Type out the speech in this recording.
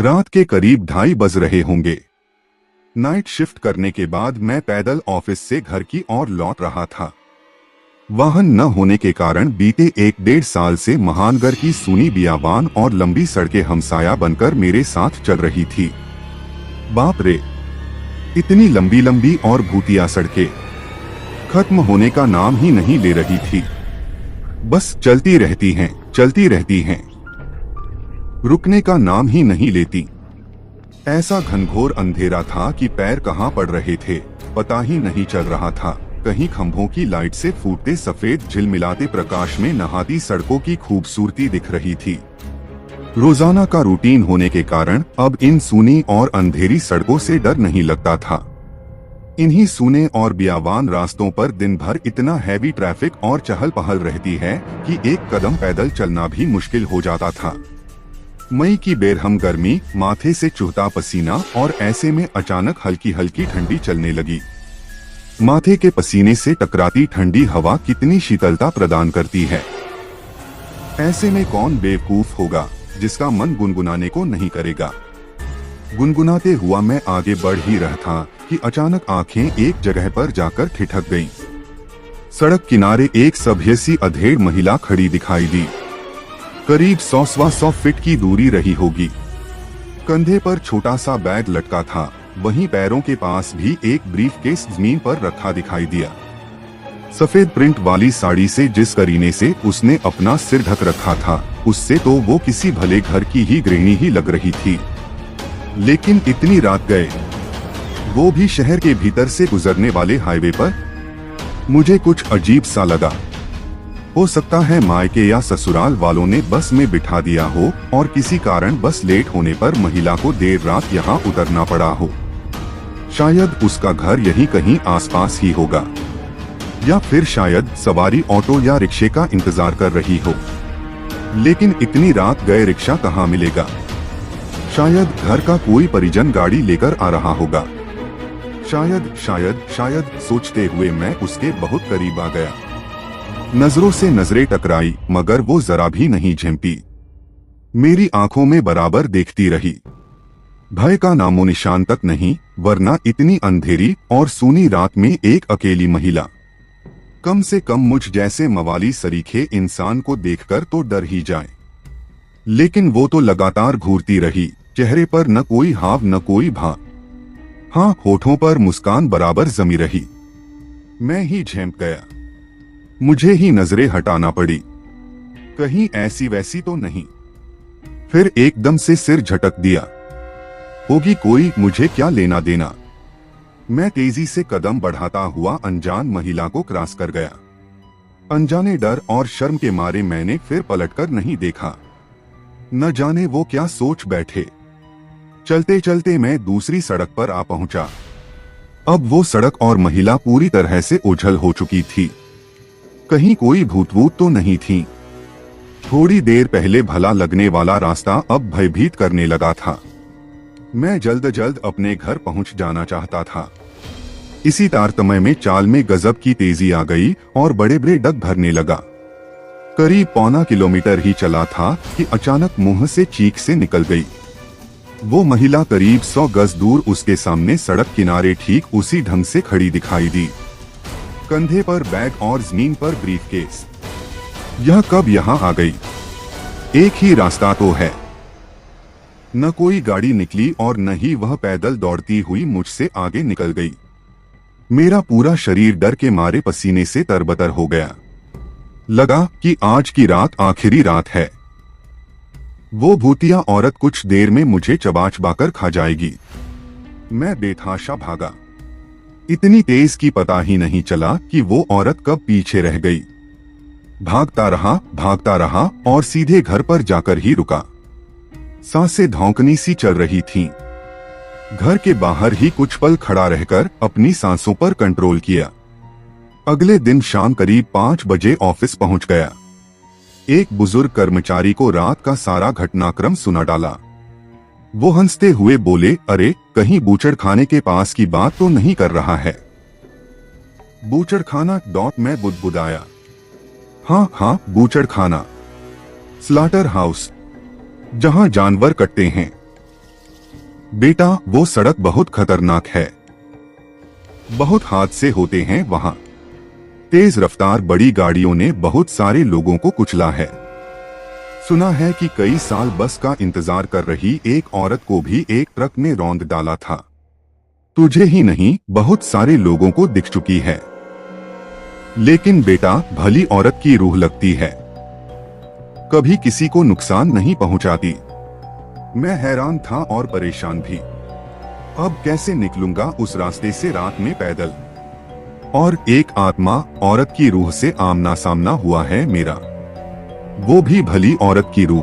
रात के करीब 2:30 बज रहे होंगे। नाइट शिफ्ट करने के बाद मैं पैदल ऑफिस से घर की ओर लौट रहा था। वाहन न होने के कारण बीते 1-1.5 साल से महानगर की सूनी बियाबान और लंबी सड़कें हमसाया बनकर मेरे साथ चल रही थी। बाप रे, इतनी लंबी लंबी और भूतिया सड़कें खत्म होने का नाम ही नहीं ले रही थी। बस चलती रहती हैं, रुकने का नाम ही नहीं लेती। ऐसा घनघोर अंधेरा था कि पैर कहाँ पड़ रहे थे पता ही नहीं चल रहा था। कहीं खंभों की लाइट से फूटते सफेद झिलमिलाते प्रकाश में नहाती सड़कों की खूबसूरती दिख रही थी। रोजाना का रूटीन होने के कारण अब इन सूनी और अंधेरी सड़कों से डर नहीं लगता था। इन्हीं सूने और बियाबान रास्तों पर दिन भर इतना हैवी ट्रैफिक और चहल पहल रहती है कि एक कदम पैदल चलना भी मुश्किल हो जाता था। मई की बेरहम गर्मी, माथे से चुहता पसीना और ऐसे में अचानक हल्की हल्की ठंडी चलने लगी। माथे के पसीने से टकराती ठंडी हवा कितनी शीतलता प्रदान करती है। ऐसे में कौन बेवकूफ होगा जिसका मन गुनगुनाने को नहीं करेगा। गुनगुनाते हुआ मैं आगे बढ़ ही रहा था कि अचानक आंखें एक जगह पर जाकर ठिठक गईं। सड़क किनारे एक सभ्य सी अधेड़ महिला खड़ी दिखाई दी। करीब 100 फीट की दूरी रही होगी। कंधे पर छोटा सा बैग लटका था, वहीं पैरों के पास भी एक ब्रीफकेस जमीन पर रखा दिखाई दिया। सफेद प्रिंट वाली साड़ी से जिस करीने से उसने अपना सिर ढक रखा था, उससे तो वो किसी भले घर की ही गृहिणी ही लग रही थी। लेकिन इतनी रात गए, वो भी शहर के भीतर से गुजरने वाले हाईवे पर। मुझे कुछ अजीब सा लगा। हो सकता है मायके या ससुराल वालों ने बस में बिठा दिया हो और किसी कारण बस लेट होने पर महिला को देर रात यहाँ उतरना पड़ा हो। शायद उसका घर यहीं कहीं आसपास ही होगा, या फिर शायद सवारी ऑटो या रिक्शे का इंतजार कर रही हो। लेकिन इतनी रात गए रिक्शा कहाँ मिलेगा। शायद घर का कोई परिजन गाड़ी लेकर आ रहा होगा। शायद सोचते हुए मैं उसके बहुत करीब आ गया। नजरों से नजरें टकराई, मगर वो जरा भी नहीं झिमटी। मेरी आंखों में बराबर देखती रही। भय का नामो निशान तक नहीं, वरना इतनी अंधेरी और सूनी रात में एक अकेली महिला। कम से कम मुझ जैसे मवाली सरीखे इंसान को देखकर तो डर ही जाए। लेकिन वो तो लगातार घूरती रही, चेहरे पर न कोई हाव न कोई भाव। हाँ, होठों पर मुस्कान बराबर जमी रही। मैं ही झेंप गया। मुझे ही नजरें हटाना पड़ी, कहीं ऐसी वैसी तो नहीं। फिर एकदम से सिर झटक दिया। होगी कोई, मुझे क्या लेना देना। मैं तेजी से कदम बढ़ाता हुआ अनजान महिला को क्रॉस कर गया। अनजाने डर और शर्म के मारे मैंने फिर पलटकर नहीं देखा। न जाने वो क्या सोच बैठे। चलते चलते मैं दूसरी सड़क पर आ पहुंचा। अब वो सड़क और महिला पूरी तरह से ओझल हो चुकी थी। कहीं कोई भूत-वूत तो नहीं थी। थोड़ी देर पहले भला लगने वाला रास्ता अब भयभीत करने लगा था। मैं जल्द अपने घर पहुंच जाना चाहता था। इसी तारतम्य में चाल में गजब की तेजी आ गई और बड़े बड़े डग भरने लगा। करीब 1.25 किलोमीटर ही चला था कि अचानक मुंह से चीख से निकल गई। वो महिला करीब 100 गज दूर उसके सामने सड़क किनारे ठीक उसी ढंग से खड़ी दिखाई दी। कंधे पर बैग और जमीन पर ब्रीफकेस। यह कब यहाँ आ गई? एक ही रास्ता तो है। न कोई गाड़ी निकली और न ही वह पैदल दौड़ती हुई मुझसे आगे निकल गई। मेरा पूरा शरीर डर के मारे पसीने से तरबतर हो गया। लगा कि आज की रात आखिरी रात है। वो भूतिया औरत कुछ देर में मुझे चबा-चबाकर खा जाएगी। मैं बेतहाशा भागा। इतनी तेज की पता ही नहीं चला कि वो औरत कब पीछे रह गई। भागता रहा और सीधे घर पर जाकर ही रुका। सांसें धौंकनी सी चल रही थीं। घर के बाहर ही कुछ पल खड़ा रहकर अपनी सांसों पर कंट्रोल किया। अगले दिन शाम करीब 5 बजे ऑफिस पहुंच गया। एक बुजुर्ग कर्मचारी को रात का सारा घटनाक्रम सुना डाला। वो हंसते हुए बोले, अरे कहीं बूचड़ खाने के पास की बात तो नहीं कर रहा है। बूचड़ खाना? मैं बुदबुदाया। हाँ, बूचड़ खाना, स्लाटर हाउस, जहां जानवर कटते हैं। बेटा, वो सड़क बहुत खतरनाक है। बहुत हादसे होते हैं वहाँ। तेज रफ्तार बड़ी गाड़ियों ने बहुत सारे लोगों को कुचला है। सुना है कि कई साल बस का इंतजार कर रही एक औरत को भी एक ट्रक ने रौंद डाला था। तुझे ही नहीं, बहुत सारे लोगों को दिख चुकी है। लेकिन बेटा, भली औरत की रूह लगती है, कभी किसी को नुकसान नहीं पहुंचाती। मैं हैरान था और परेशान भी। अब कैसे निकलूंगा उस रास्ते से रात में पैदल? और एक आत्मा औरत की रूह से आमना सामना हुआ है मेरा, वो भी भली औरत की रूह।